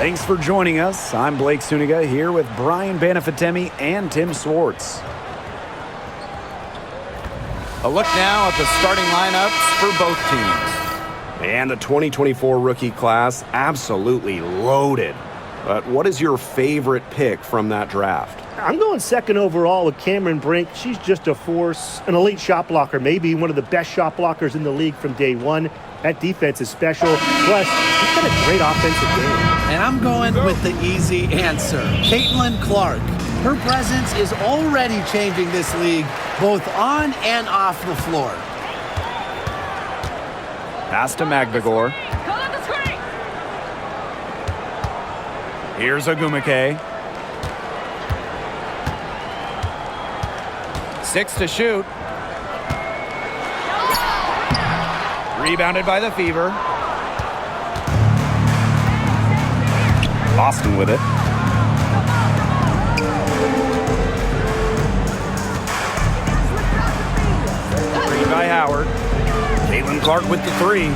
Thanks for joining us. I'm Blake Suniga here with Brian Banafitemi and Tim Swartz. A look now at the starting lineups for both teams. And the 2024 rookie class, absolutely loaded. But what is your favorite pick from that draft? I'm going second overall with Cameron Brink. She's just a force, an elite shot blocker, maybe one of the best shot blockers in the league from day one. That defense is special. Plus, she's got a great offensive game. And I'm going with the easy answer, Clark. Her presence is already changing this league, both on and off the floor. Pass to Magbagor. Here's Ogumake. 6 to shoot. Rebounded by the Fever. Boston with it. Three by Howard. Clark with the three.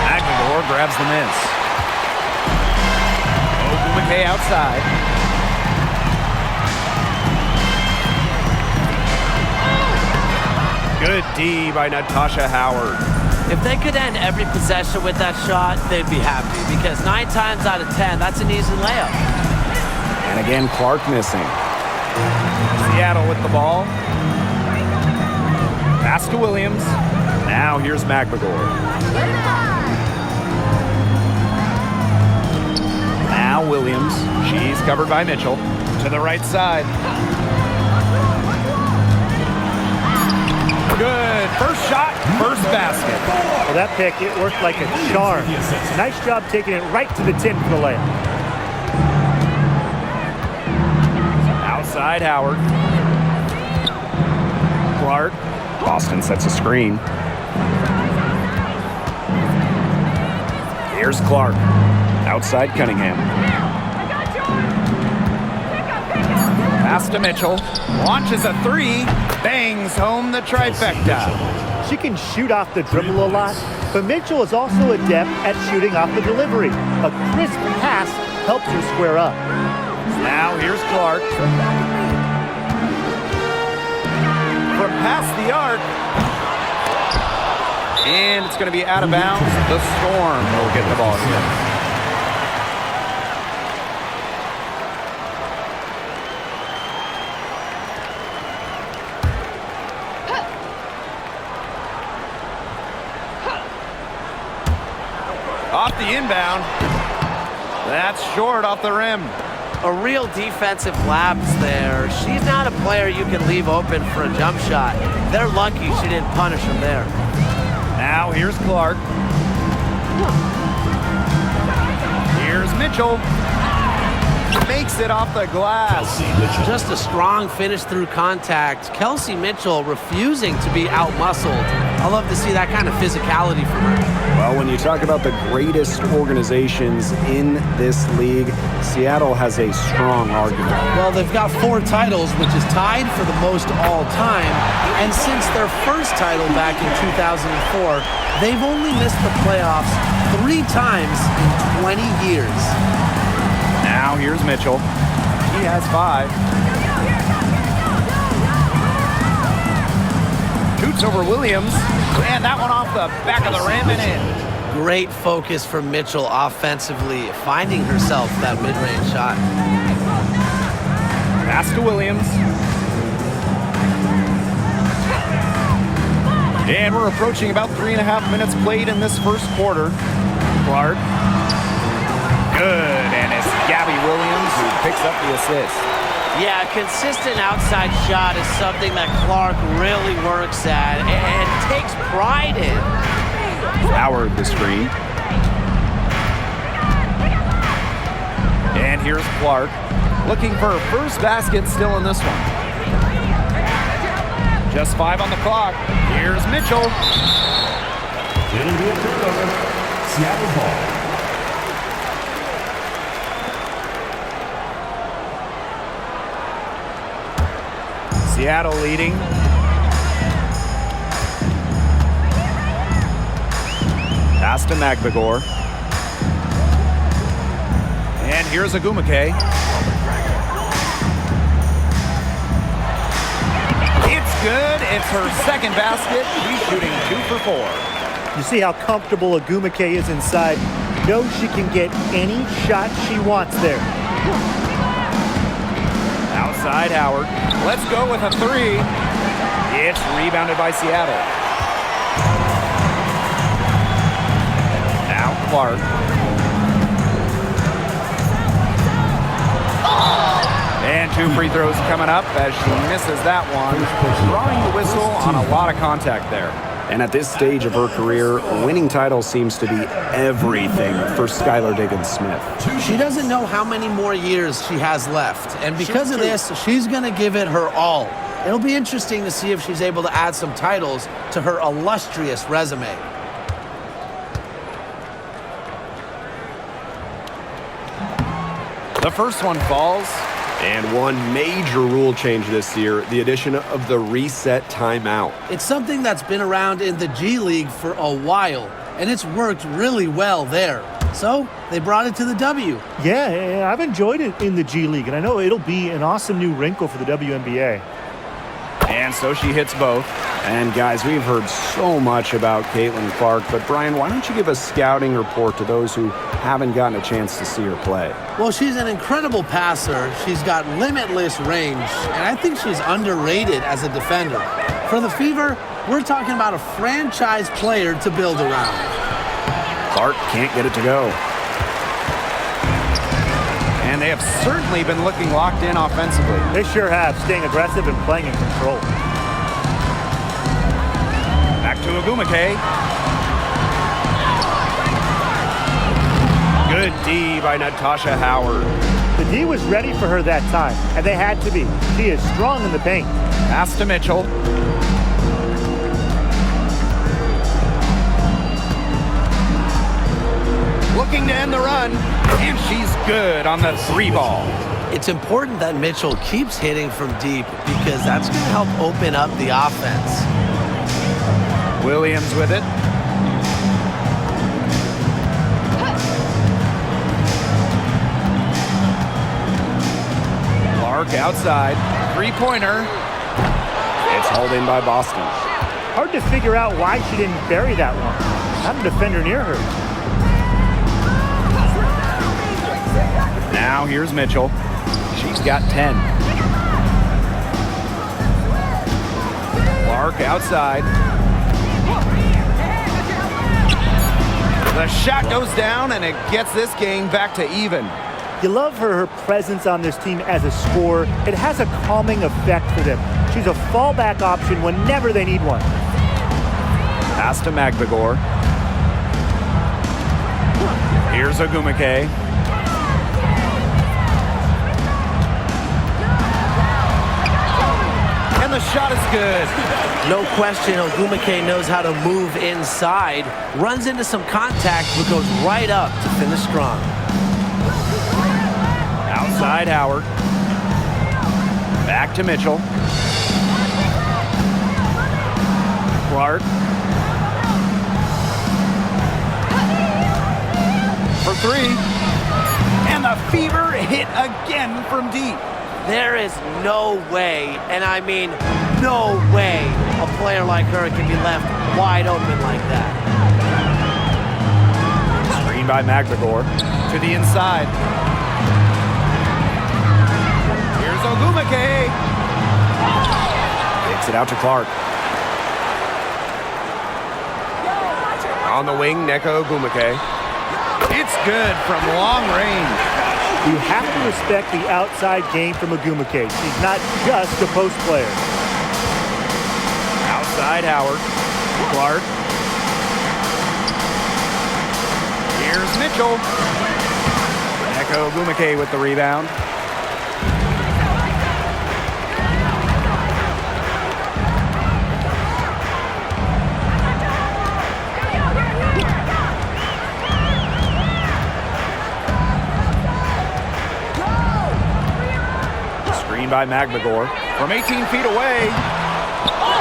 Magbagor grabs the miss. Ogumake outside. Good D by Natasha Howard. If they could end every possession with that shot, they'd be happy because 9 times out of 10, that's an easy layup. And again, Clark missing. Seattle with the ball. Pass to Williams. Now here's Magbagor. Now Williams. She's covered by Mitchell. To the right side. Good. First shot, first basket. Well, that pick, it worked like a charm. Nice job taking it right to the tin for the layup. Outside Howard. Clark. Boston sets a screen. Here's Clark. Outside Cunningham. Pass to Mitchell. Launches a three. Bangs home the trifecta. She can shoot off the dribble a lot, but Mitchell is also adept at shooting off the delivery. A crisp pass helps her square up. Now here's Clark. From past the arc. And it's going to be out of bounds. The Storm will get the ball here. Off the inbound. That's short off the rim. A real defensive lapse there. She's not a player you can leave open for a jump shot. They're lucky she didn't punish him there. Now here's Clark. Here's Mitchell. Makes it off the glass. Just a strong finish through contact. Kelsey Mitchell refusing to be out-muscled. I love to see that kind of physicality from her. Well, when you talk about the greatest organizations in this league, Seattle has a strong argument. Well, they've got 4 titles, which is tied for the most all time. And since their first title back in 2004, they've only missed the playoffs 3 times in 20 years. Now here's Mitchell. He has 5. Shoots over Williams. And that one off the back of the rim and in. Great focus from Mitchell offensively, finding herself that mid-range shot. Pass to Williams. And we're approaching about 3.5 minutes played in this first quarter. Clark. Good. And it's Gabby Williams who picks up the assist. Yeah, a consistent outside shot is something that Clark really works at and takes pride in. Howard the screen. And here's Clark looking for her first basket still in this one. Just 5 on the clock. Here's Mitchell. Seattle ball. Seattle leading. Pass to Magbagor. And here's Agumake. It's good. It's her second basket. She's shooting 2 for 4. You see how comfortable Agumake is inside. Knows she can get any shot she wants there. Outside Howard. Let's go with a 3. It's rebounded by Seattle. Now Clark. And 2 free throws coming up as she misses that one. Drawing the whistle on a lot of contact there. And at this stage of her career, winning titles seems to be everything for Skylar Diggins-Smith. She doesn't know how many more years she has left. And because of this, she's going to give it her all. It'll be interesting to see if she's able to add some titles to her illustrious resume. The first one falls. And one major rule change this year, the addition of the reset timeout. It's something that's been around in the G League for a while, and it's worked really well there. So they brought it to the W. Yeah, I've enjoyed it in the G League, and I know it'll be an awesome new wrinkle for the WNBA. And so she hits both. And guys, we've heard so much about Caitlin Clark, but Brian, why don't you give a scouting report to those who haven't gotten a chance to see her play? Well, she's an incredible passer. She's got limitless range, and I think she's underrated as a defender. For the Fever, we're talking about a franchise player to build around. Clark can't get it to go. And they have certainly been looking locked in offensively. They sure have, staying aggressive and playing in control. Back to Agumake. Good D by Natasha Howard. The D was ready for her that time, and they had to be. She is strong in the paint. Pass to Mitchell. Looking to end the run, and she's good on the 3 ball. It's important that Mitchell keeps hitting from deep because that's going to help open up the offense. Williams with it. Clark outside. 3-pointer. It's hauled in by Boston. Hard to figure out why she didn't bury that one. Not a defender near her. Now here's Mitchell. She's got 10. Clark outside. The shot goes down, and it gets this game back to even. You love her presence on this team as a scorer. It has a calming effect for them. She's a fallback option whenever they need one. Pass to Magbagor. Here's Agumake. And the shot is good. No question, Agumake knows how to move inside, runs into some contact, but goes right up to finish strong. Outside Howard. Back to Mitchell. Clark. For 3. And the Fever hit again from deep. There is no way, and I mean no way, a player like her can be left wide open like that. Screen by Magbagor. To the inside. Here's Agumake. Takes it out to Clark. On the wing, Neko Agumake. It's good from long range. You have to respect the outside game from Agumake. She's not just a post player. Outside Howard. Clark. Here's Mitchell. Neko Agumake with the rebound. By Magbagor from 18 feet away.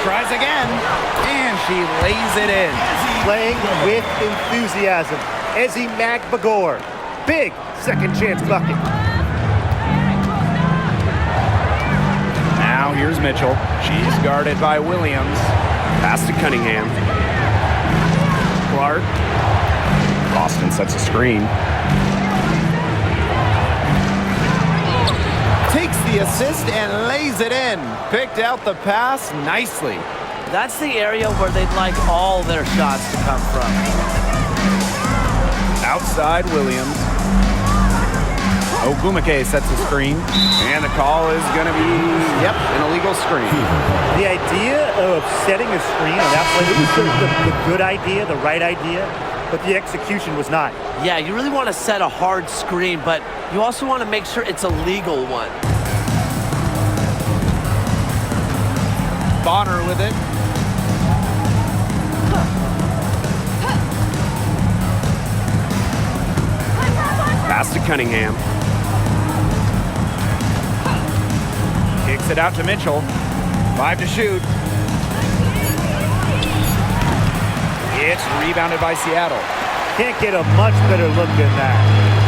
Tries again, and she lays it in. Playing with enthusiasm. Ezzy Magbagor. Big, second chance bucket. Now here's Mitchell. She's guarded by Williams. Pass to Cunningham. Clark. Boston sets a screen. Takes the assist and lays it in. Picked out the pass nicely. That's the area where they'd like all their shots to come from. Outside Williams. Ogwumike sets the screen. And the call is going to be, an illegal screen. The idea of setting a screen on that play, it was the good idea, the right idea, but the execution was not. Yeah, you really want to set a hard screen, but you also want to make sure it's a legal one. Bonner with it. Pass to Cunningham. Kicks it out to Mitchell. 5 to shoot. It's rebounded by Seattle. Can't get a much better look than that.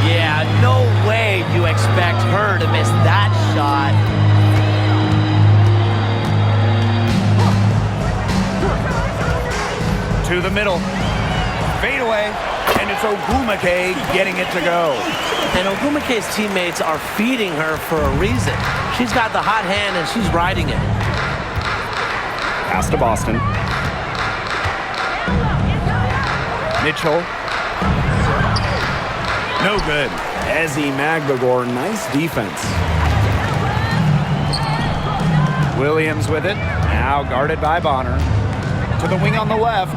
Yeah, no way you expect her to miss that shot. To the middle. Fade away. And it's Ogwumike getting it to go. And Ogwumike's teammates are feeding her for a reason. She's got the hot hand and she's riding it. Pass to Boston. Mitchell. No good. Ezzy Magbagor, nice defense. Williams with it. Now guarded by Bonner. To the wing on the left.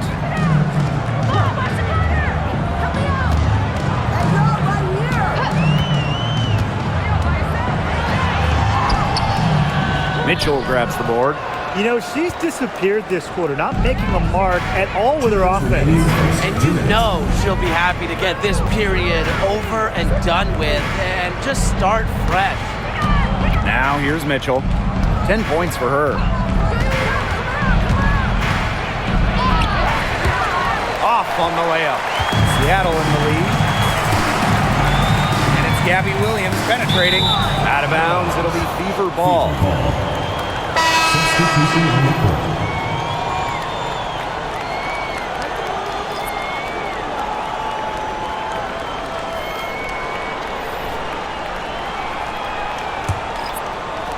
Mitchell grabs the board. You know, she's disappeared this quarter, not making a mark at all with her offense. And you know she'll be happy to get this period over and done with and just start fresh. Now here's Mitchell. 10 points for her. Off on the layup. Seattle in the lead. And it's Gabby Williams penetrating. Out of bounds, it'll be Fever ball.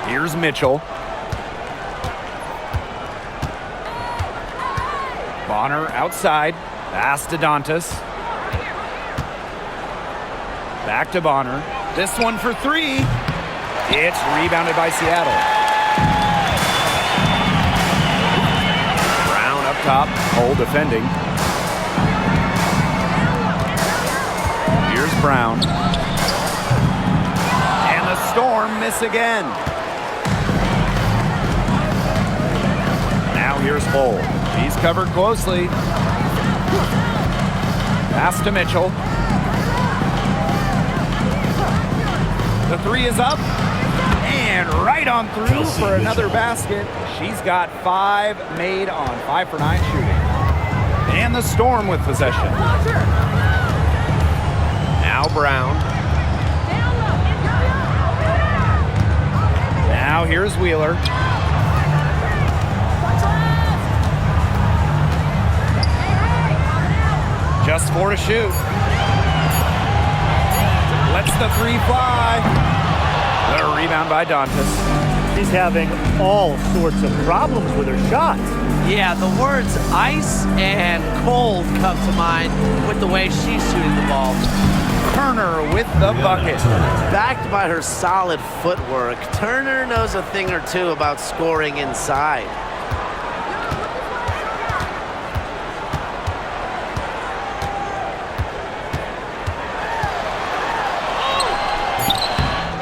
Here's Mitchell. Bonner outside. Pass to Dantas. Back to Bonner. This one for 3. It's rebounded by Seattle. Brown up top. Cole defending. Here's Brown. And the Storm miss again. Now here's Cole. He's covered closely. Pass to Mitchell. The 3 is up. And right on through for another basket. She's got 5 made on 5 for 9 shooting. And the Storm with possession. Now Brown. Now here's Wheeler. Just 4 to shoot. Lets the 3 fly. The rebound by Dantas. She's having all sorts of problems with her shots. Yeah, the words ice and cold come to mind with the way she's shooting the ball. Turner with the bucket. Backed by her solid footwork, Turner knows a thing or two about scoring inside.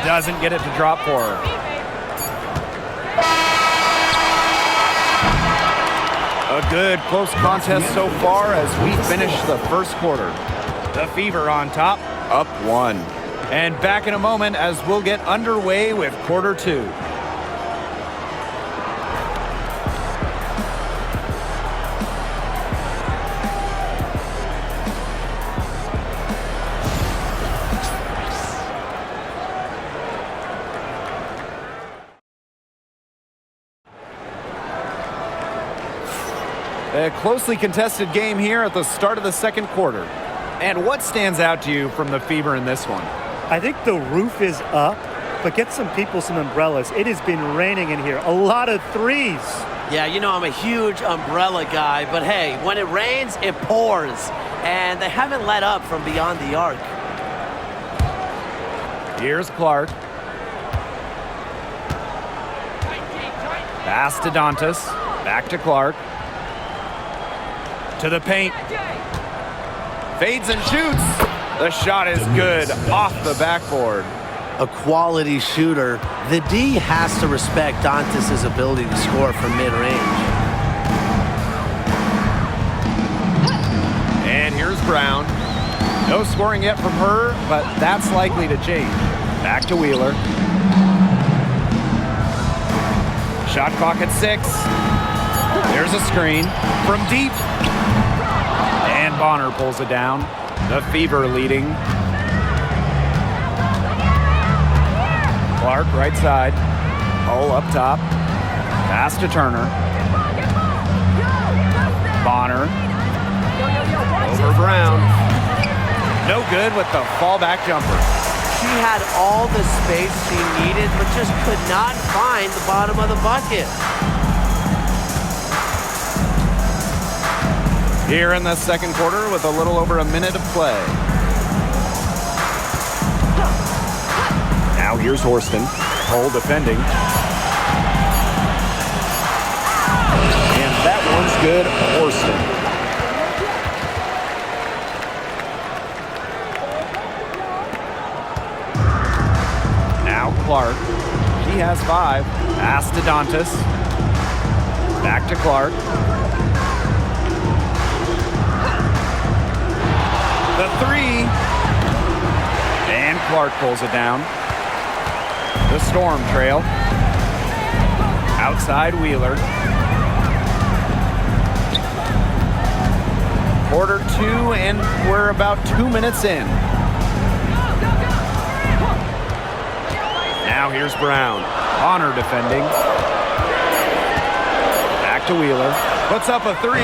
Doesn't get it to drop for her. A good close contest so far as we finish the first quarter. The Fever on top, Up 1. and back in a moment as we'll get underway with quarter 2. A closely contested game here at the start of the second quarter. And what stands out to you from the Fever in this one? I think the roof is up, but get some people some umbrellas. It has been raining in here. A lot of threes. Yeah, you know I'm a huge umbrella guy, but hey, when it rains, it pours. And they haven't let up from beyond the arc. Here's Clark. Pass to Dantas. Back to Clark. To the paint. Fades and shoots. The shot is good off the backboard. A quality shooter. The D has to respect Dantas' ability to score from mid-range. And here's Brown. No scoring yet from her, but that's likely to change. Back to Wheeler. Shot clock at 6. There's a screen from deep. And Bonner pulls it down. The Fever leading. Clark right side. Hull up top. Pass to Turner. Bonner. Over Brown. No good with the fallback jumper. She had all the space she needed, but just could not find the bottom of the bucket. Here in the second quarter with a little over a minute of play. Now here's Horston. Hull defending. And that one's good. Horston. Now Clark. She has 5. Pass to Dantas. Back to Clark. The 3. And Clark pulls it down. The Storm trail. Outside Wheeler. Quarter 2, and we're about 2 minutes in. Now here's Brown. Bonner defending. Back to Wheeler. Puts up a 3.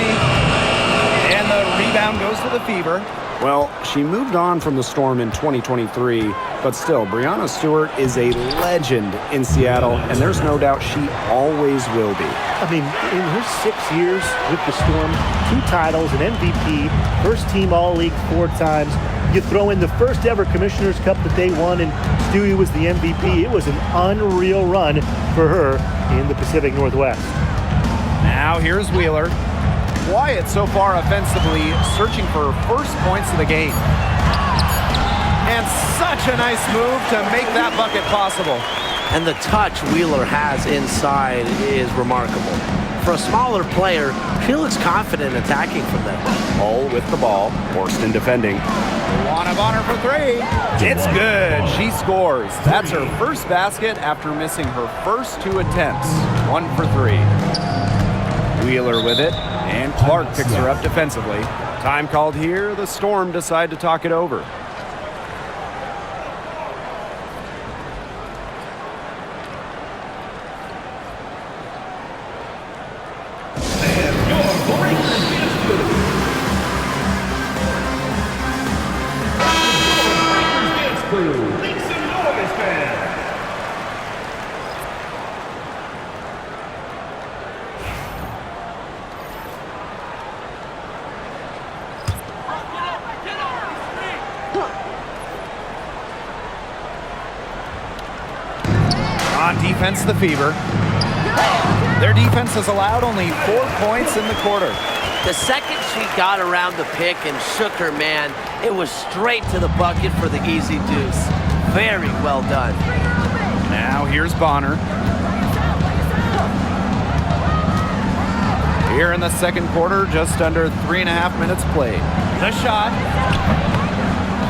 And the rebound goes to the Fever. Well, she moved on from the Storm in 2023, but still, Breanna Stewart is a legend in Seattle, and there's no doubt she always will be. I mean, in her 6 years with the Storm, 2 titles, an MVP, first team All-League 4 times. You throw in the first ever Commissioner's Cup that they won, and Stewie was the MVP. It was an unreal run for her in the Pacific Northwest. Now here's Wheeler. Quiet so far offensively, searching for first points of the game. And such a nice move to make that bucket possible. And the touch Wheeler has inside is remarkable. For a smaller player, she looks confident attacking from there. Hull with the ball. Horston defending. Luana Bonner for 3. It's good. She scores. That's her first basket after missing her first 2 attempts. 1 for 3. Wheeler with it. And Clark picks her up defensively. Time called here. The Storm decide to talk it over. On defense, the Fever. Their defense has allowed only 4 points in the quarter. The second she got around the pick and shook her man, it was straight to the bucket for the easy deuce. Very well done. Now here's Bonner. Here in the second quarter, just under 3.5 minutes played. The shot.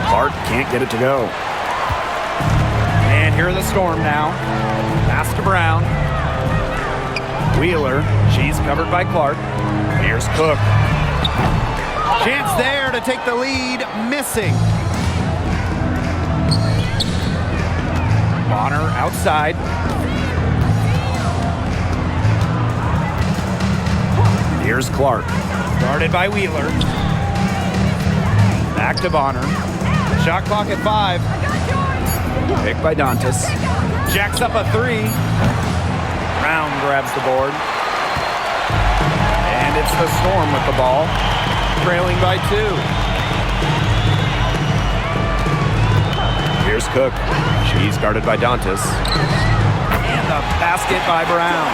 Clark can't get it to go. And here are the Storm now. Pass to Brown. Wheeler. She's covered by Clark. Here's Cook. Chance there to take the lead. Missing. Bonner outside. Here's Clark. Guarded by Wheeler. Back to Bonner. Shot clock at 5. Picked by Dantas. Jacks up a 3. Brown grabs the board. And it's the Storm with the ball. Trailing by 2. Here's Cook. She's guarded by Dantas. And a basket by Brown.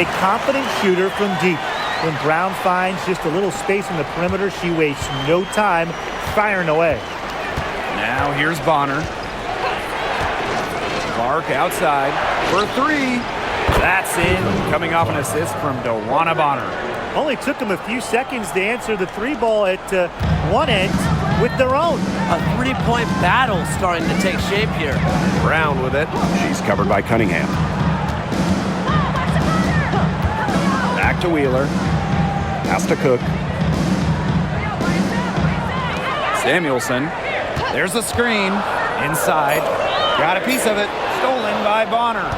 A confident shooter from deep. When Brown finds just a little space in the perimeter, she wastes no time firing away. Now here's Bonner. Clark outside for 3. That's in. Coming off an assist from DeWanna Bonner. Only took them a few seconds to answer the 3 ball at one end with their own. A 3-point battle starting to take shape here. Brown with it. She's covered by Cunningham. Back to Wheeler. Pass to Cook. Samuelson. There's a screen. Inside. Got a piece of it. Stolen by Bonner.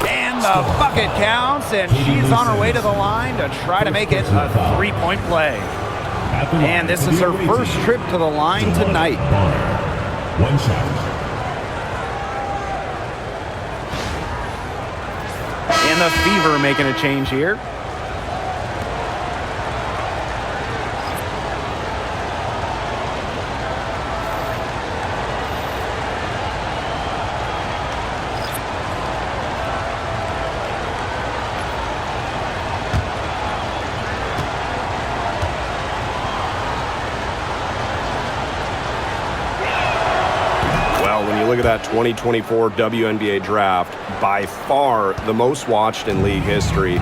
And the bucket counts, and she's on her way to the line to try to make it a 3-point play. And this is her first trip to the line tonight. One shot. And the Fever making a change here. Look at that 2024 WNBA draft, by far the most watched in league history,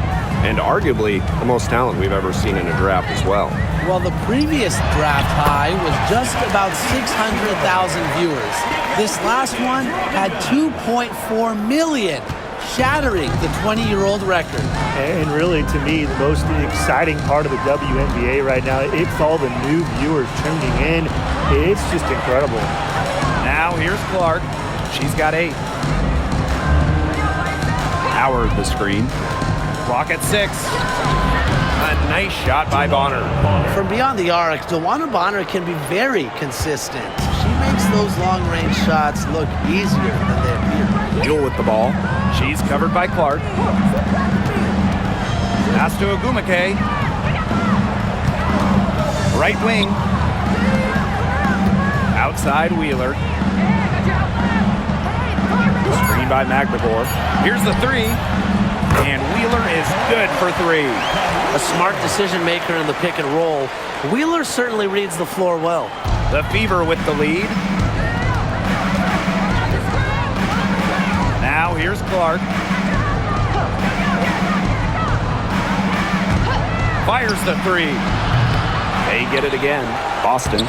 and arguably the most talent we've ever seen in a draft as well. Well, the previous draft high was just about 600,000 viewers. This last one had 2.4 million, shattering the 20-year-old record. And really, to me, the most exciting part of the WNBA right now, it's all the new viewers tuning in. It's just incredible. Now here's Clark. She's got 8. Howard the screen. Clock at 6. A nice shot by Bonner. From beyond the arc, DeWanna Bonner can be very consistent. She makes those long-range shots look easier than they appear. Mule with the ball. She's covered by Clark. Pass to Ogumake. Right wing. Outside Wheeler. Screen by McNamara. Here's the 3. And Wheeler is good for 3. A smart decision maker in the pick and roll. Wheeler certainly reads the floor well. The Fever with the lead. Now here's Clark. Fires the 3. They get it again. Boston.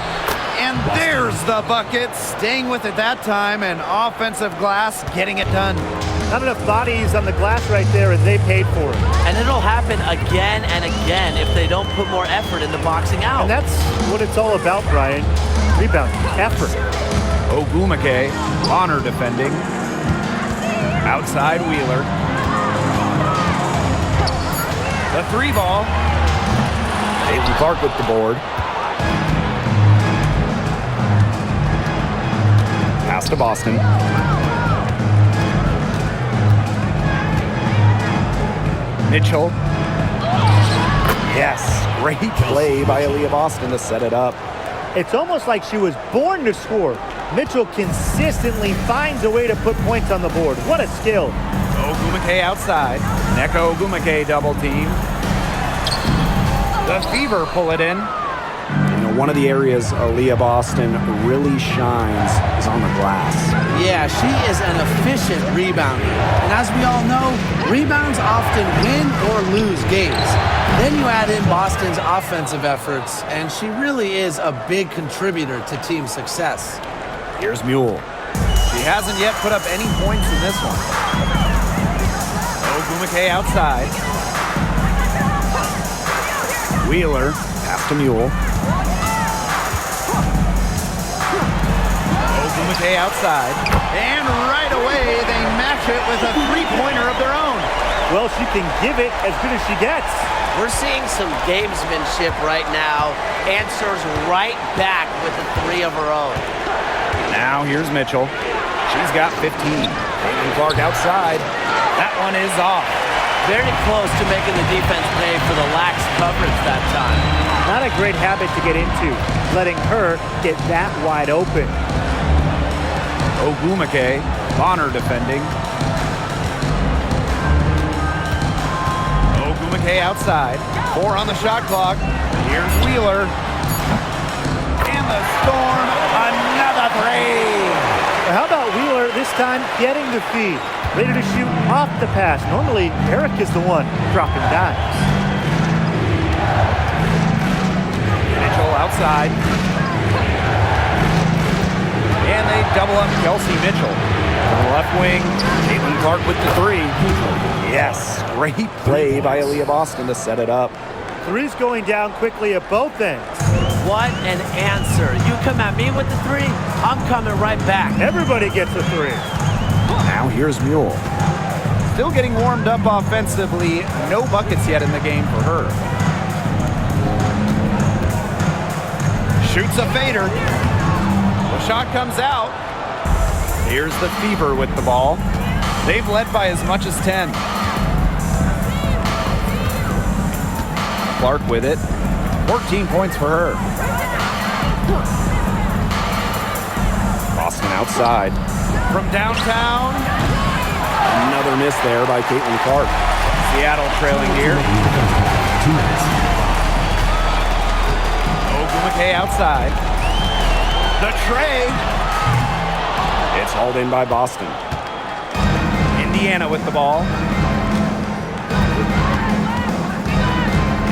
And there's the bucket. Staying with it that time, and offensive glass getting it done. Not enough bodies on the glass right there, and they paid for it. And it'll happen again and again if they don't put more effort into boxing out. And that's what it's all about, Brian. Rebound, effort. Ogumake, Bonner defending. Outside Wheeler. The 3 ball. Clark with the board. Pass to Boston. Mitchell. Yes, great play by Aaliyah Boston to set it up. It's almost like she was born to score. Mitchell consistently finds a way to put points on the board. What a skill. Ogumake outside. Neko Ogumake double team. The Fever pull it in. You know, one of the areas Aaliyah Boston really shines is on the glass. Yeah, she is an efficient rebounder. And as we all know, rebounds often win or lose games. Then you add in Boston's offensive efforts, and she really is a big contributor to team success. Here's Mule. She hasn't yet put up any points in this one. Ogumake outside. Wheeler, pass to Mule. Ogumake outside. And right away, they match it with a three-pointer of their own. Well, she can give it as good as she gets. We're seeing some gamesmanship right now. Answers right back with a three of her own. Now here's Mitchell. She's got 15. Caitlin Clark outside. That one is off. Very close to making the defense pay for the lax coverage that time. Not a great habit to get into, letting her get that wide open. Ogumake, Bonner defending. Ogumake outside. 4 on the shot clock. Here's Wheeler. And the Storm, another three. How about Wheeler this time getting the feed? Ready to shoot off the pass. Normally, Eric is the one dropping dimes. Mitchell outside. And they double up Kelsey Mitchell. On the left wing, Caitlin Clark with the three. Yes, great play by Aaliyah Boston to set it up. Three's going down quickly at both ends. What an answer. You come at me with the three, I'm coming right back. Everybody gets a three. Now here's Mule. Still getting warmed up offensively. No buckets yet in the game for her. Shoots a fader. The shot comes out. Here's the Fever with the ball. They've led by as much as 10. Clark with it. 14 points for her. Boston outside. From downtown. Another miss there by Caitlin Clark. Seattle trailing here. Ogumake outside. The tray. It's hauled in by Boston. Indiana with the ball.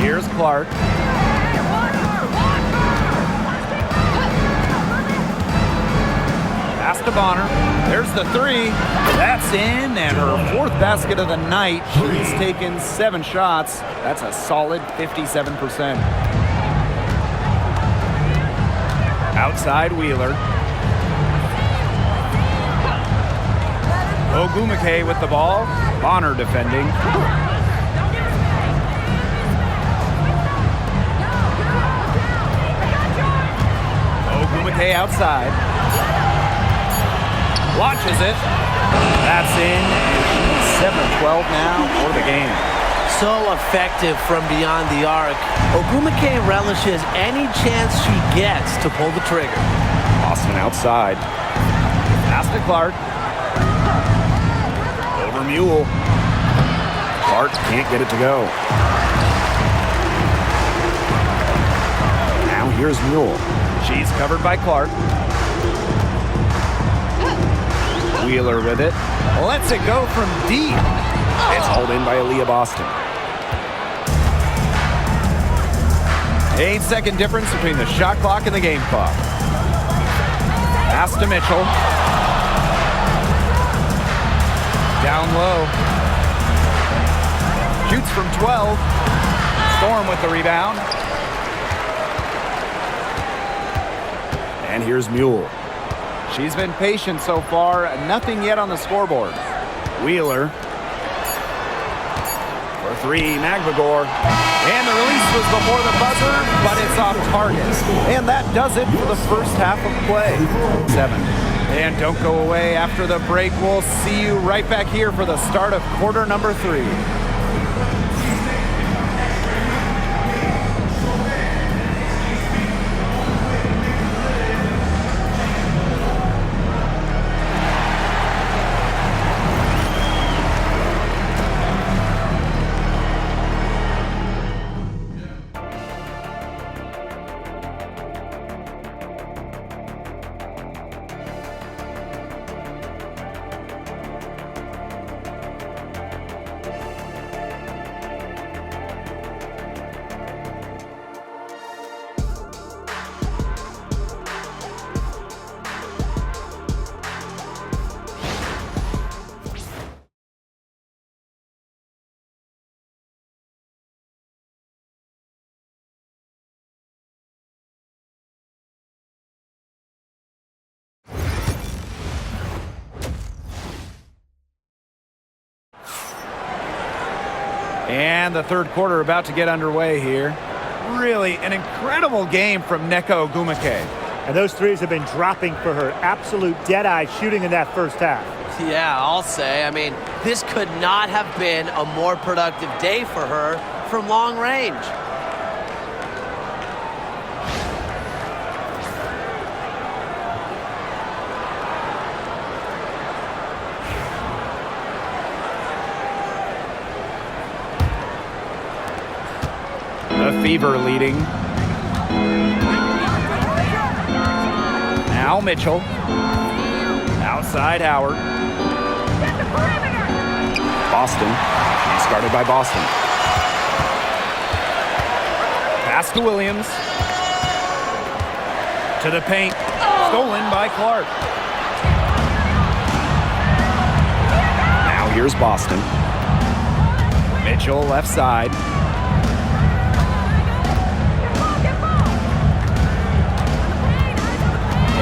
Here's Clark. Pass to Bonner. There's the three. That's in, and her fourth basket of the night. She's taken 7 shots. That's a solid 57%. Outside Wheeler. Ogumake with the ball. Bonner defending. Ogumake outside. Launches it. That's in. And she's 7 of 12 now for the game. So effective from beyond the arc. Ogumake relishes any chance she gets to pull the trigger. Boston outside. Pass to Clark. Over Mule. Clark can't get it to go. Now here's Mule. She's covered by Clark. Wheeler with it. Lets it go from deep. It's hauled in by Aaliyah Boston. 8-second difference between the shot clock and the game clock. Pass to Mitchell. Down low. Shoots from 12. Storm with the rebound. And here's Mule. She's been patient so far. Nothing yet on the scoreboard. Wheeler. For 3, Magbagor. And the release was before the buzzer, but it's off target. And that does it for the first half of play. 7. And don't go away after the break. We'll see you right back here for the start of quarter number 3. And the third quarter about to get underway here. Really an incredible game from Nneka Ogwumike. And those threes have been dropping for her. Absolute dead-eye shooting in that first half. Yeah, I'll say. I mean, this could not have been a more productive day for her from long range. The Fever leading. Now Mitchell. Outside Howard. Boston. She's guarded by Boston. Pass to Williams. To the paint. Stolen by Clark. Now here's Boston. Mitchell left side.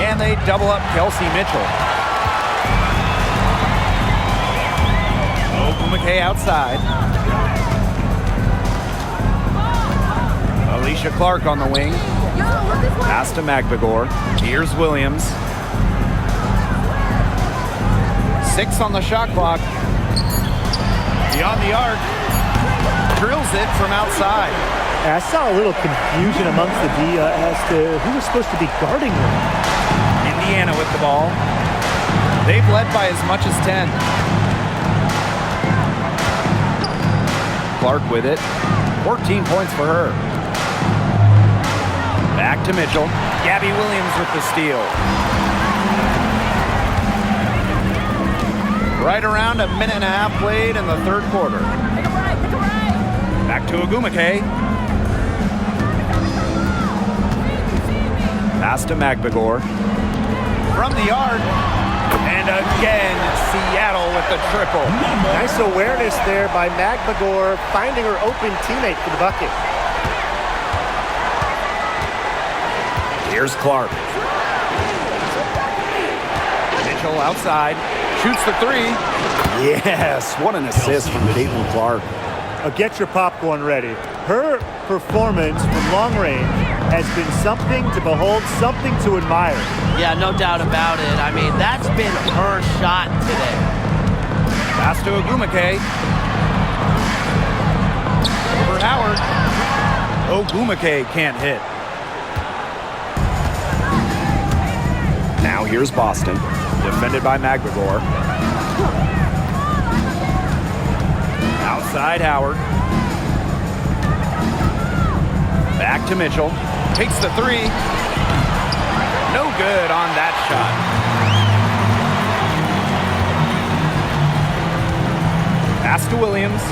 And they double up Kelsey Mitchell. Ogwumike outside. Alicia Clark on the wing. Pass to Magbagor. Here's Williams. 6 on the shot clock. Beyond the arc. Drills it from outside. I saw a little confusion amongst the D as to who was supposed to be guarding her. Indiana with the ball. They've led by as much as 10. Clark with it. 14 points for her. Back to Mitchell. Gabby Williams with the steal. Right around a minute and a half played in the third quarter. Back to Ogwumike. Pass to Magbagor. From the arc. And again, Seattle with the triple. Nice awareness there by Magbagor, finding her open teammate for the bucket. Here's Clark. Mitchell outside. Shoots the three. Yes, what an assist from Caitlin Clark. Get your popcorn ready. Her performance from long range has been something to behold, something to admire. Yeah, no doubt about it. I mean, that's been her shot today. Pass to Ogwumike. For Howard. Ogwumike can't hit. Now here's Boston. Defended by Magbagor. Outside Howard. Back to Mitchell. Takes the three. No good on that shot. Pass to Williams.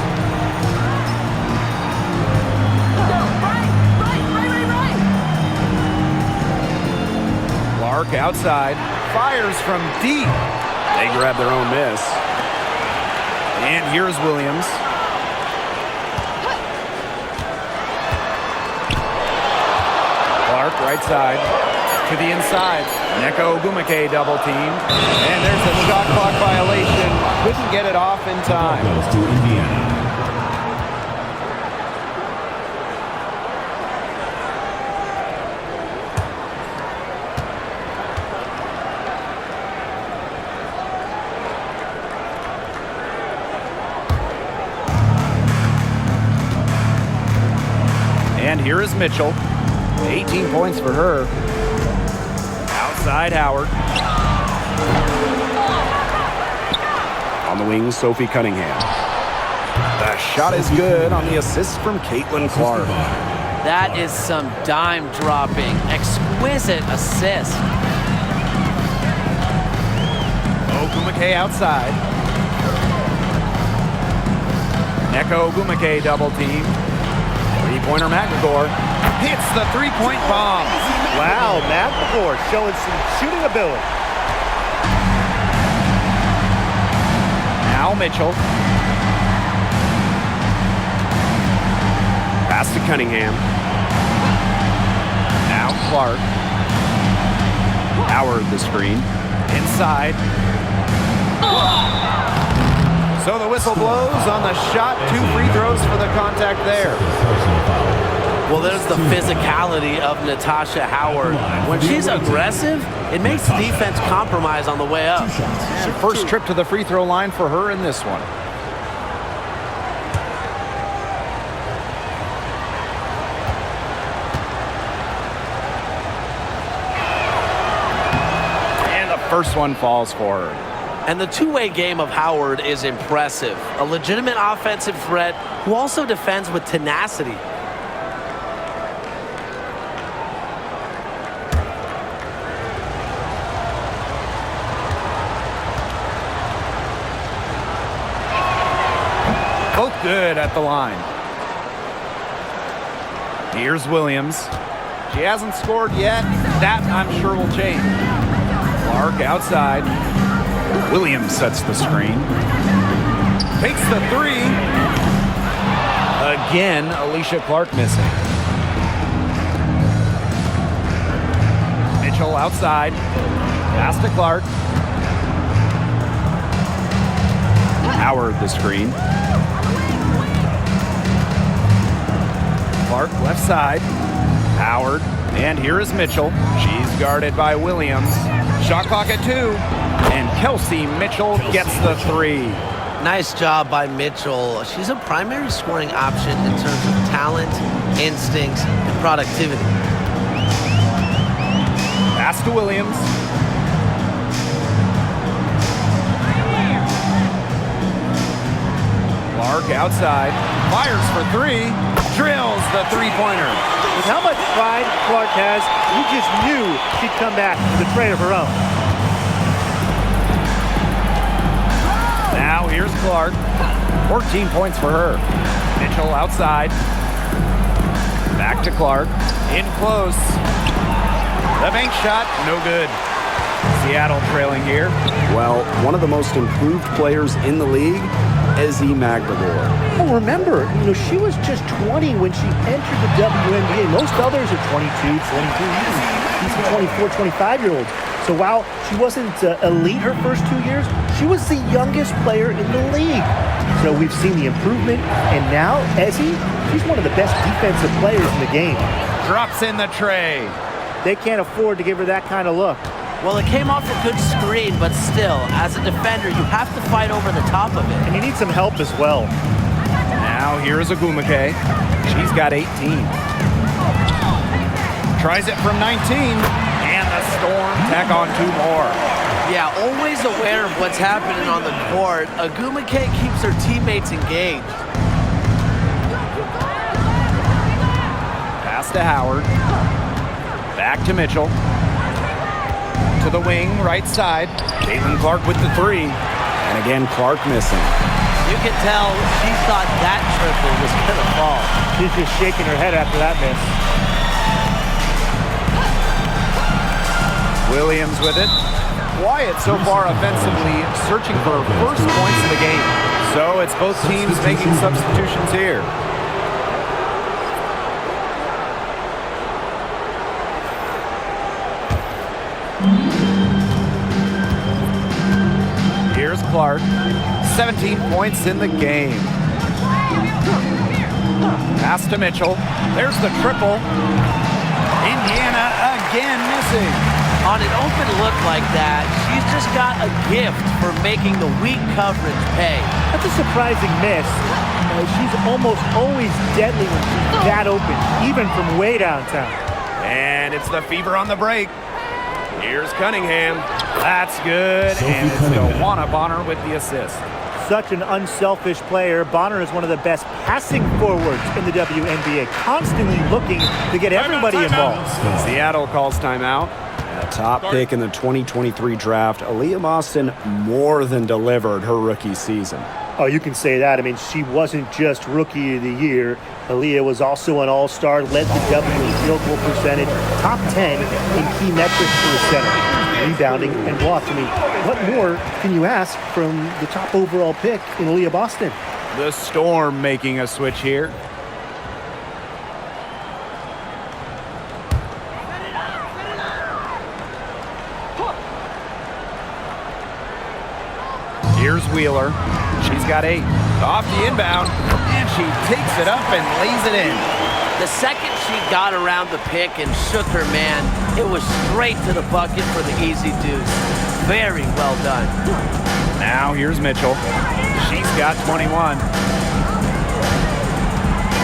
Clark outside. Fires from deep. They grab their own miss. And here's Williams. Clark right side to the inside. Nneka Ogwumike double team. And there's a shot clock violation. Couldn't get it off in time. Goes to Indiana. And here is Mitchell. 18 points for her. Outside Howard. On the wing, Sophie Cunningham. The shot is good on the assist from Caitlin Clark. That is some dime-dropping, exquisite assist. Ogwumike outside. Nneka Ogwumike double team. Three-pointer Magbagor hits the three-point bomb. Wow, Magbagor showing some shooting ability. Now Mitchell. Pass to Cunningham. Now Clark. Howard the screen. Inside. So the whistle blows on the shot. 2 free throws for the contact there. Personal foul. Well, there's the physicality of Natasha Howard. When she's aggressive, it makes the defense compromise on the way up. And first trip to the free throw line for her in this one. And the first one falls for her. And the two-way game of Howard is impressive. A legitimate offensive threat who also defends with tenacity. Both good at the line. Here's Williams. She hasn't scored yet. That, I'm sure, will change. Clark outside. Williams sets the screen. Takes the 3. Again, Alicia Clark missing. Mitchell outside. Pass to Clark. Howard the screen. Clark left side. Howard. And here is Mitchell. She's guarded by Williams. Shot clock at 2. And Kelsey Mitchell gets the 3. Nice job by Mitchell. She's a primary scoring option in terms of talent, instincts, and productivity. Pass to Williams. Clark outside. Fires for 3. Drills the 3-pointer. With how much pride Clark has, you just knew she'd come back with a tray of her own. Now here's Clark. 14 points for her. Mitchell outside. Back to Clark. In close. The bank shot, no good. Seattle trailing here. Well, one of the most improved players in the league, Ezzie Magdalor. Well, remember, she was just 20 when she entered the WNBA. Most others are 22, 23, even 24, 25-year-olds. So while she wasn't elite her first 2 years, she was the youngest player in the league. So we've seen the improvement, and now Ezzie, she's one of the best defensive players in the game. Drops in the tray. They can't afford to give her that kind of look. Well, it came off a good screen, but still, as a defender, you have to fight over the top of it. And you need some help as well. Now here's Agumake. She's got 18. Tries it from 19. And the Storm tack on 2 more. Yeah, always aware of what's happening on the court. Agumake keeps her teammates engaged. Pass to Howard. Back to Mitchell. To the wing, right side. Caitlin Clark with the 3. And again, Clark missing. You can tell she thought that triple was going to fall. She's just shaking her head after that miss. Williams with it. Quiet so far offensively, searching for first points in the game. So it's both teams making substitutions here. Here's Clark. 17 points in the game. Pass to Mitchell. There's the triple. Indiana again missing. On an open look like that, she's just got a gift for making the weak coverage pay. That's a surprising miss. She's almost always deadly when she's that open, even from way downtown. And it's the Fever on the break. Here's Cunningham. That's good. And it's DeWanna Bonner with the assist. Such an unselfish player. Bonner is one of the best passing forwards in the WNBA, constantly looking to get everybody involved. Seattle calls timeout. A top pick in the 2023 draft, Aaliyah Boston more than delivered her rookie season. Oh, you can say that. I mean, she wasn't just Rookie of the Year. Aaliyah was also an All-Star, led the W in field goal percentage, top 10 in key metrics for a center, rebounding and blocks. I mean, what more can you ask from the top overall pick in Aaliyah Boston? The Storm making a switch here. Here's Wheeler. She's got 8. Off the inbound, and she takes it up and lays it in. The second she got around the pick and shook her man, it was straight to the bucket for the easy deuce. Very well done. Now here's Mitchell. She's got 21.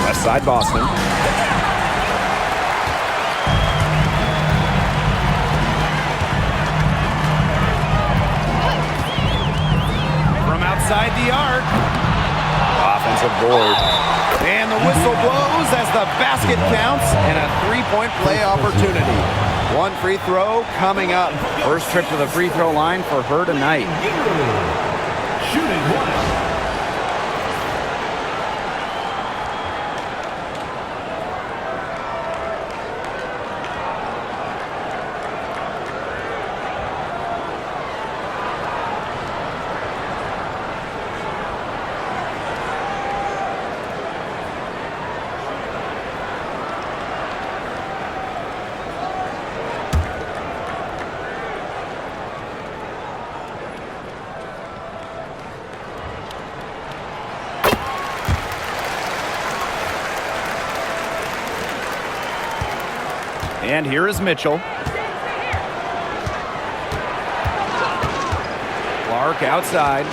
West side Boston. From outside the arc. Offensive board. And the whistle blows as the basket counts and a 3-point play opportunity. One free throw coming up. First trip to the free throw line for her tonight. Shooting 1. And here is Mitchell. Clark outside.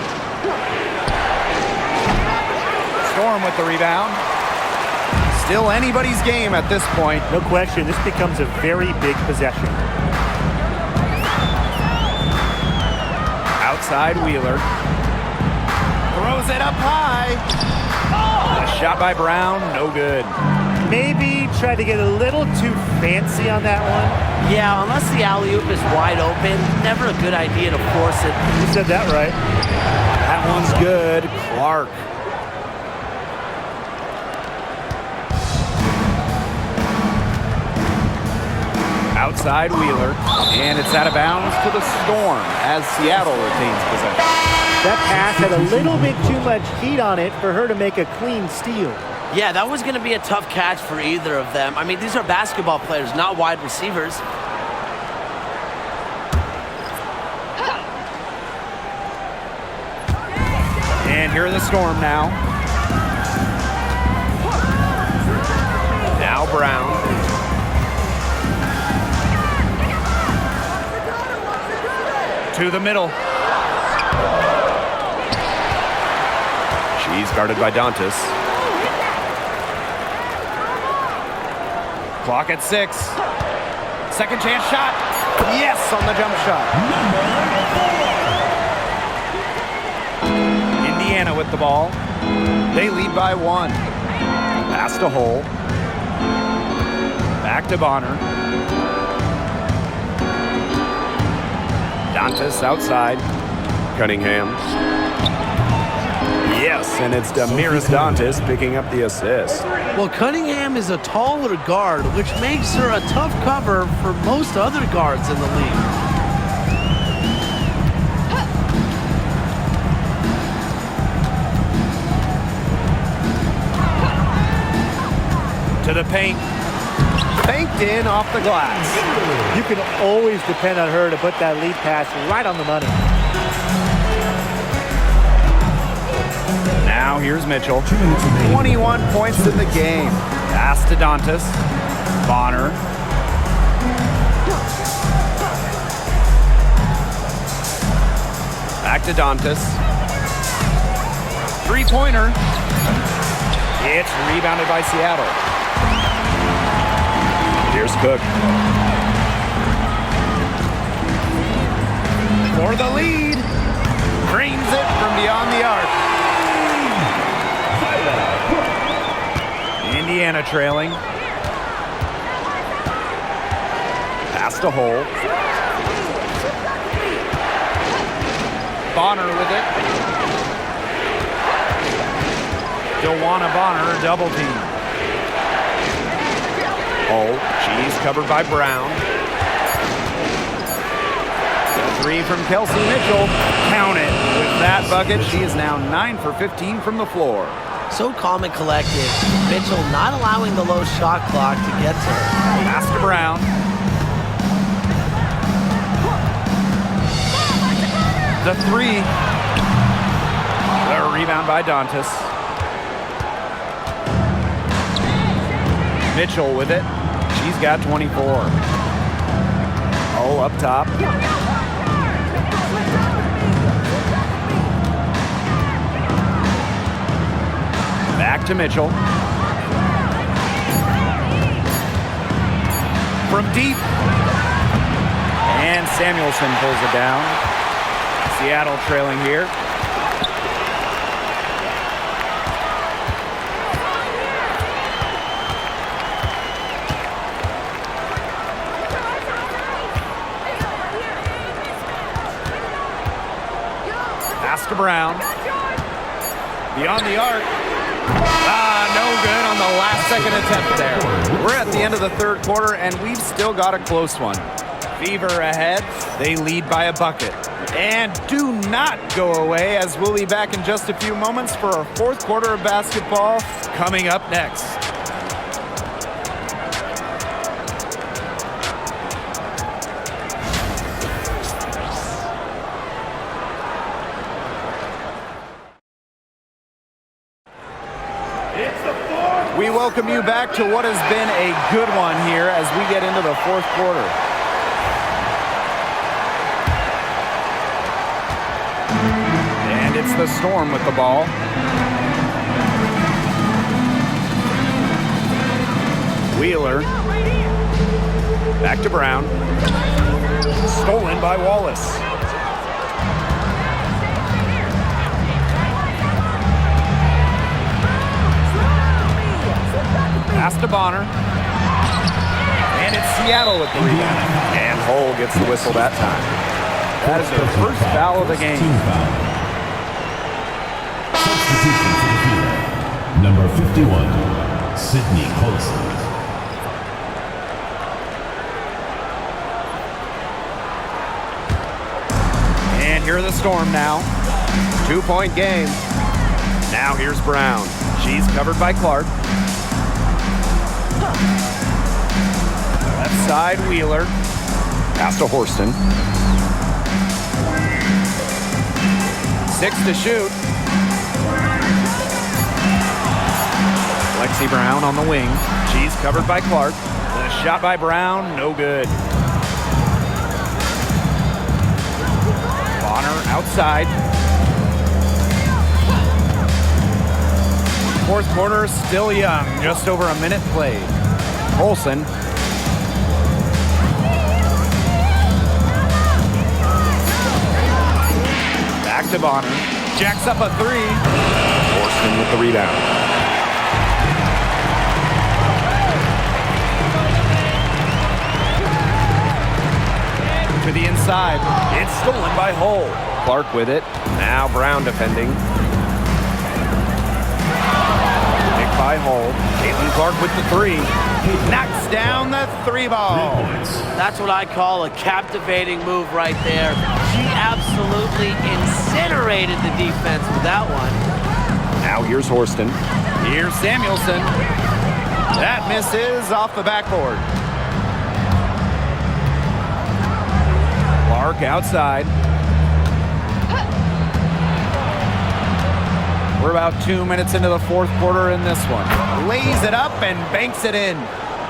Storm with the rebound. Still anybody's game at this point. No question, this becomes a very big possession. Outside Wheeler. Throws it up high. A shot by Brown, no good. Maybe try to get a little too fancy on that one. Yeah, unless the alley-oop is wide open, never a good idea to force it. You said that right. That one's good. Clark. Outside Wheeler, and it's out of bounds to the Storm as Seattle retains possession. That pass had a little bit too much heat on it for her to make a clean steal. Yeah, that was going to be a tough catch for either of them. I mean, these are basketball players, not wide receivers. And here are the Storm now. Now Brown. To the middle. She's guarded by Dantas. Clock at 6. Second chance shot. Yes, on the jump shot. Indiana with the ball. They lead by 1. Pass to Hole. Back to Bonner. Dantas outside. Cunningham. Yes, and it's Damiris Dantas picking up the assist. Well, Cunningham is a taller guard, which makes her a tough cover for most other guards in the league. To the paint. Banked in off the glass. You can always depend on her to put that lead pass right on the money. Now here's Mitchell. 21 points in the game. Pass to Dantas. Bonner. Back to Dantas. Three-pointer. It's rebounded by Seattle. Here's Cook. For the lead. Brings it from beyond the arc. Indiana trailing. Pass to Hole. Bonner with it. Joanna Bonner double team. Hole. She's covered by Brown. The 3 from Kelsey Mitchell. Count it. With that bucket, she is now 9 for 15 from the floor. So calm and collected. Mitchell not allowing the low shot clock to get to her. Pass to Brown. The 3. rebound by Dantas. Mitchell with it. She's got 24. Oh, up top. Back to Mitchell. From deep. And Samuelson pulls it down. Seattle trailing here. Pass to Brown. Beyond the arc. No good on the last second attempt there. We're at the end of the third quarter, and we've still got a close one. Fever ahead. They lead by a bucket. And do not go away, as we'll be back in just a few moments for our fourth quarter of basketball coming up next. We welcome you back to what has been a good one here as we get into the fourth quarter. And it's the Storm with the ball. Wheeler. Back to Brown. Stolen by Wallace. Pass to Bonner. And it's Seattle with the rebound. And Hull gets the whistle that time. That is their first foul of the game. Substitution for the field. Number 51, Sydney Colson. And here are the Storm now. 2-point game. Now here's Brown. She's covered by Clark. Left side, Wheeler. Pass to Horston. 6 to shoot. Lexi Brown on the wing. She's covered by Clark. The shot by Brown, no good. Bonner outside. Fourth quarter still young. Just over a minute played. Olsen. Back to Bonner. Jacks up a three. Horston with the rebound. To the inside. It's stolen by Hull. Clark with it. Now Brown defending. Picked by Hull. Caitlin-Clark with the three. Knocks down the three ball. That's what I call a captivating move right there. She absolutely incinerated the defense with that one. Now here's Horston. Here's Samuelson. That misses off the backboard. Clark outside. We're about 2 minutes into the fourth quarter in this one. Lays it up and banks it in.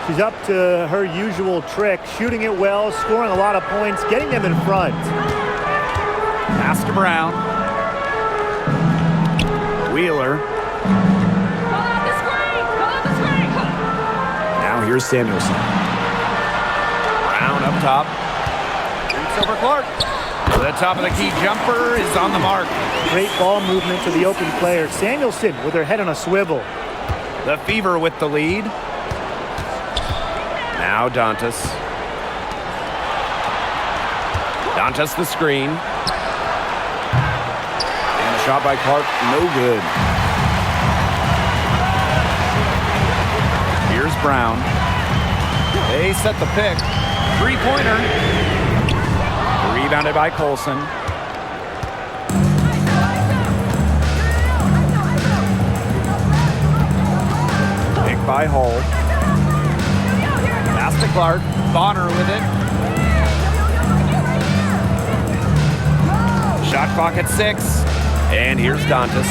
She's up to her usual trick, shooting it well, scoring a lot of points, getting them in front. Pass to Brown. Wheeler. Now here's Samuelson. Brown up top. Shoots over Clark. The top of the key jumper is on the mark. Great ball movement to the open player. Samuelson with her head on a swivel. The Fever with the lead. Now Dantas. Dantas the screen. And a shot by Clark, no good. Here's Brown. They set the pick. Three-pointer. Rebounded by Colson. Picked by Hull. Pass to Clark. Bonner with it. Shot clock at 6. And here's Dantas.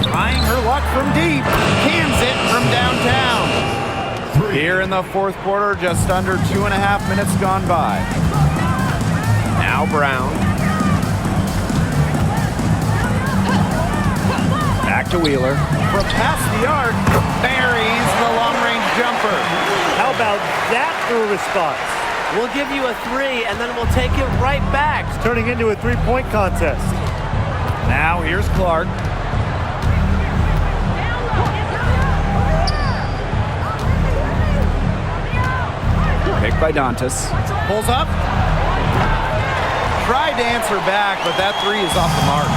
Trying her luck from deep. Cans it from downtown. Here in the fourth quarter, just under 2.5 minutes gone by. Now Brown. Back to Wheeler. From past the arc, buries the long-range jumper. How about that for a response? We'll give you a 3, and then we'll take it right back. It's turning into a three-point contest. Now here's Clark. Picked by Dantas. Pulls up. Tried to answer back, but that 3 is off the mark.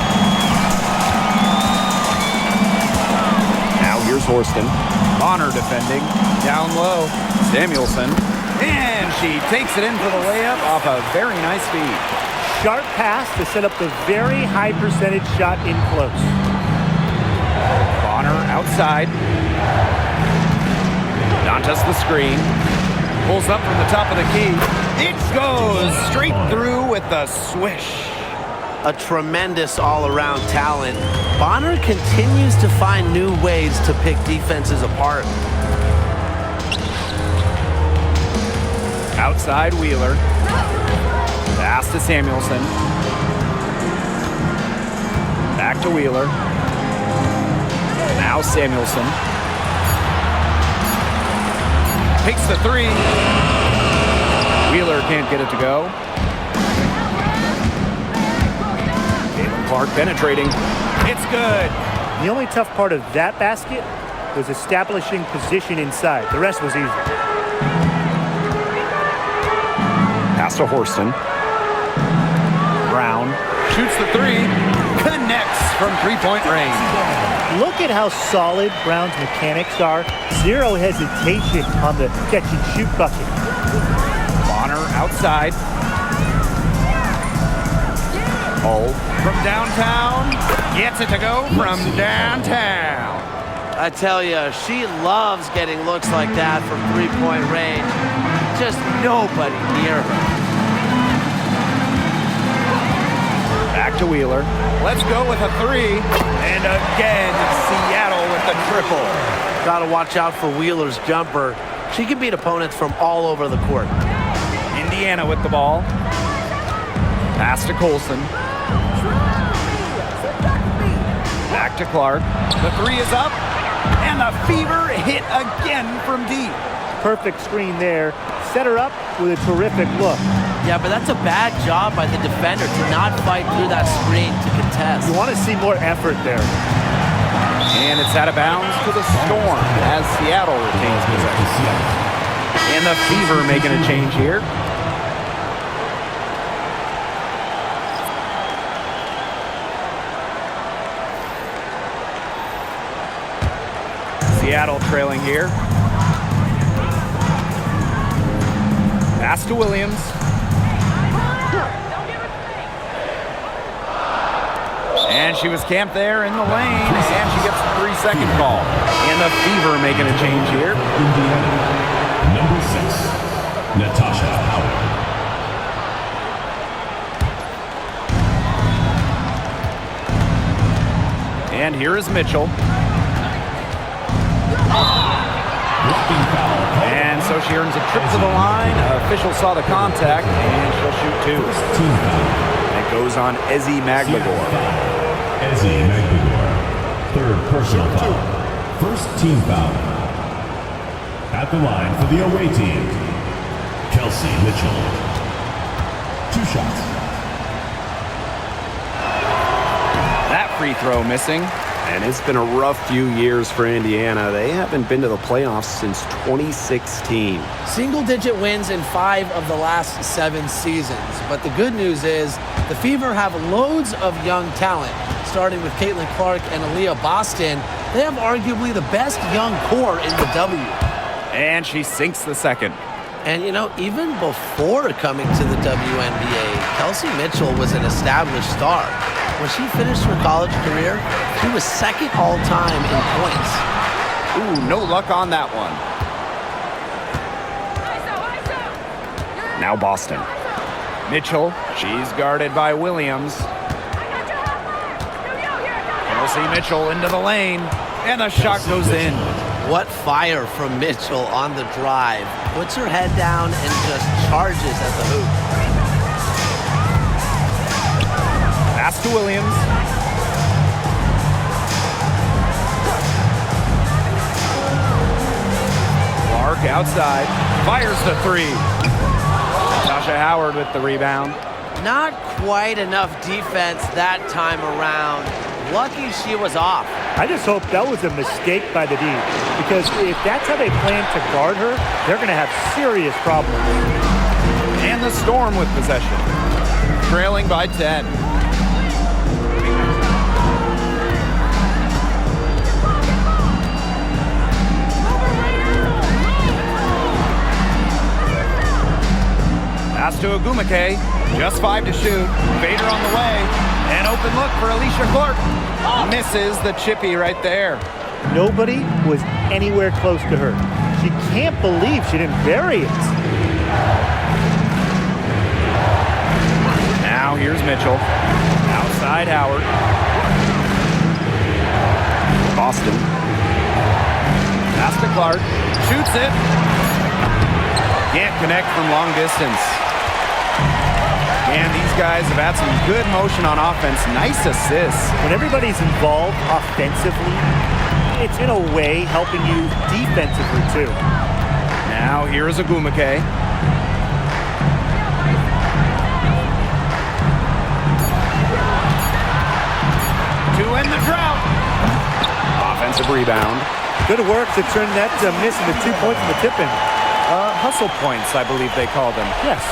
Now here's Horston. Bonner defending. Down low. Samuelson. And she takes it in for the layup off a very nice feed. Sharp pass to set up the very high percentage shot in close. Bonner outside. Dantas the screen. Pulls up from the top of the key. It goes straight through with the swish. A tremendous all-around talent. Bonner continues to find new ways to pick defenses apart. Outside Wheeler. Pass to Samuelson. Back to Wheeler. Now Samuelson. Takes the 3. Wheeler can't get it to go. Clark penetrating. It's good. The only tough part of that basket was establishing position inside. The rest was easy. Pass to Horston. Brown shoots the 3. Connects from three-point range. Look at how solid Brown's mechanics are. Zero hesitation on the catch-and-shoot bucket. Bonner outside. Hull from downtown. Gets it to go from downtown. I tell you, she loves getting looks like that from three-point range. Just nobody near her. Back to Wheeler. Let's go with a 3. And again, Seattle with the triple. Got to watch out for Wheeler's jumper. She can beat opponents from all over the court. Indiana with the ball. Pass to Colson. Back to Clark. The 3 is up. And the fever hit again from deep. Perfect screen there. Set her up with a terrific look. Yeah, but that's a bad job by the defender to not fight through that screen to contest. You want to see more effort there. And it's out of bounds to the Storm as Seattle retains possession. And the Fever making a change here. Seattle trailing here. Pass to Williams. And she was camped there in the lane, and she gets the 3-second call. And the Fever making a change here. Indiana, number 6, Natasha Howard. And here is Mitchell. And so she earns a trip to the line. Official saw the contact, and she'll shoot 2. Team foul. It goes on Ezzy Magbagor. Ezzy Magbagor. 3rd personal foul. 1st team foul. At the line for the away team, Kelsey Mitchell. 2 shots. That free throw missing. And it's been a rough few years for Indiana. They haven't been to the playoffs since 2016. Single-digit wins in 5 of the last 7 seasons. But the good news is the Fever have loads of young talent. Starting with CaitlincLark and Aaliyah Boston, they have arguably the best young core in the W. And she sinks the second. And, you know, even before coming to the WNBA, Kelsey Mitchell was an established star. When she finished her college career, she was 2nd all-time in points. Ooh, no luck on that one. Now Boston. Mitchell, she's guarded by Williams. Kelsey Mitchell into the lane, and the shot goes in. What fire from Mitchell on the drive. Puts her head down and just charges at the hoop. Pass to Williams. Clark outside. Fires the three. Tasha Howard with the rebound. Not quite enough defense that time around. Lucky she was off. I just hope that was a mistake by the D, because if that's how they plan to guard her, they're going to have serious problems. And the Storm with possession. Trailing by 10. Pass to Agumake. Just 5 to shoot. Vader on the way. An open look for Alicia Clark. Misses the chippy right there. Nobody was anywhere close to her. She can't believe she didn't bury it. Now here's Mitchell. Outside Howard. Boston. Pass to Clark. Shoots it. Can't connect from long distance. And these guys have had some good motion on offense. Nice assists. When everybody's involved offensively, it's in a way helping you defensively too. Now here's Agumake. To end the drought. Offensive rebound. Good work to turn that miss into 2 points in the tip-in. Hustle points, I believe they call them. Yes.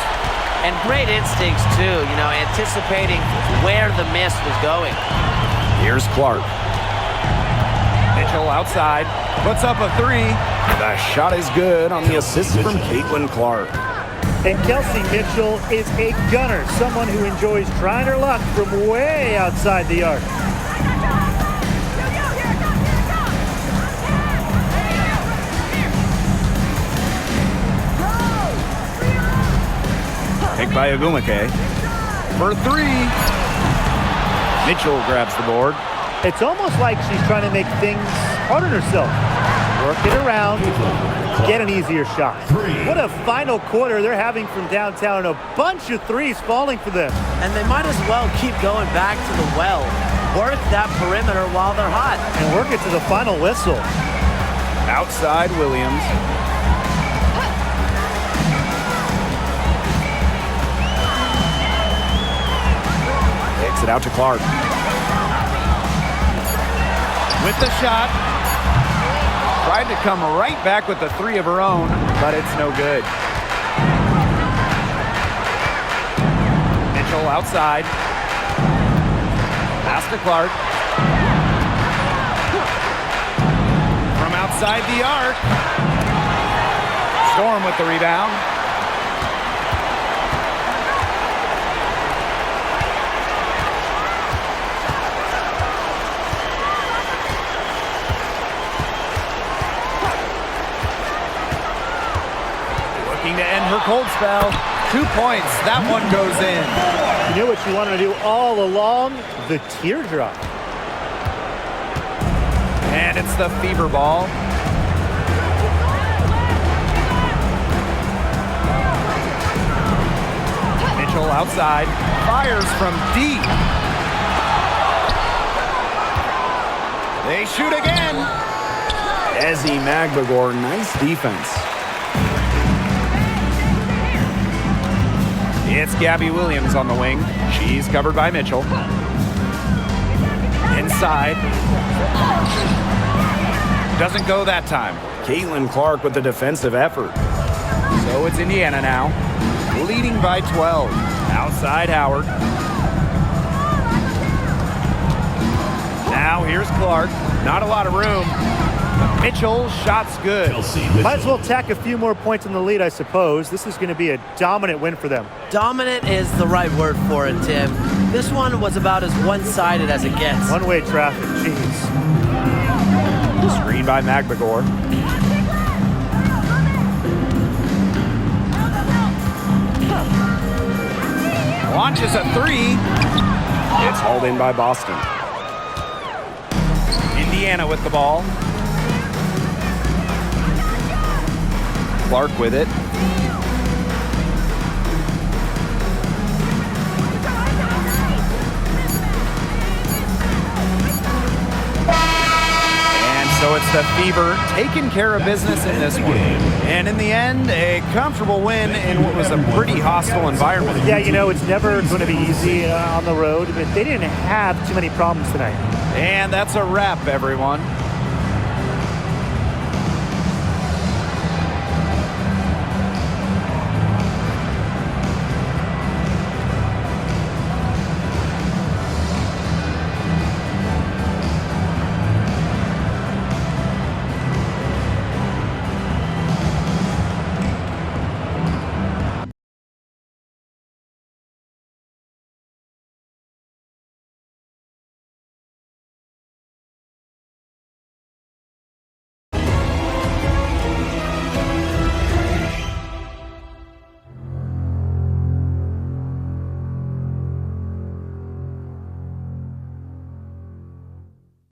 And great instincts, too, anticipating where the miss was going. Here's Clark. Mitchell outside, puts up a three. The shot is good on the assist from Caitlin Clark. And Kelsey Mitchell is a gunner, someone who enjoys trying her luck from way outside the arc. Picked by Agumake. For three. Mitchell grabs the board. It's almost like she's trying to make things hard on herself. Work it around, get an easier shot. What a final quarter they're having from downtown. A bunch of threes falling for them. And they might as well keep going back to the well. Work that perimeter while they're hot. And work it to the final whistle. Outside Williams. Takes it out to Clark. With the shot. Tried to come right back with the three of her own, but it's no good. Mitchell outside. Pass to Clark. From outside the arc. Storm with the rebound. To end her cold spell. 2 points. That one goes in. You knew what you wanted to do all along? The teardrop. And it's the fever ball. Mitchell outside. Fires from deep. They shoot again. Ezzy Magbagor, nice defense. It's Gabby Williams on the wing. She's covered by Mitchell. Inside. Doesn't go that time. Caitlin Clark with the defensive effort. So it's Indiana now. Leading by 12. Outside Howard. Now here's Clark. Not a lot of room. Mitchell, shot's good. Might as well tack a few more points in the lead, I suppose. This is going to be a dominant win for them. Dominant is the right word for it, Tim. This one was about as one-sided as it gets. One-way traffic, jeez. Screen by Magbagor. Launches a three. It's hauled in by Boston. Indiana with the ball. Clark with it. So it's the Fever taking care of business in this one. And in the end, a comfortable win in what was a pretty hostile environment. Yeah, you know, it's never going to be easy on the road, but they didn't have too many problems tonight. And that's a wrap, everyone.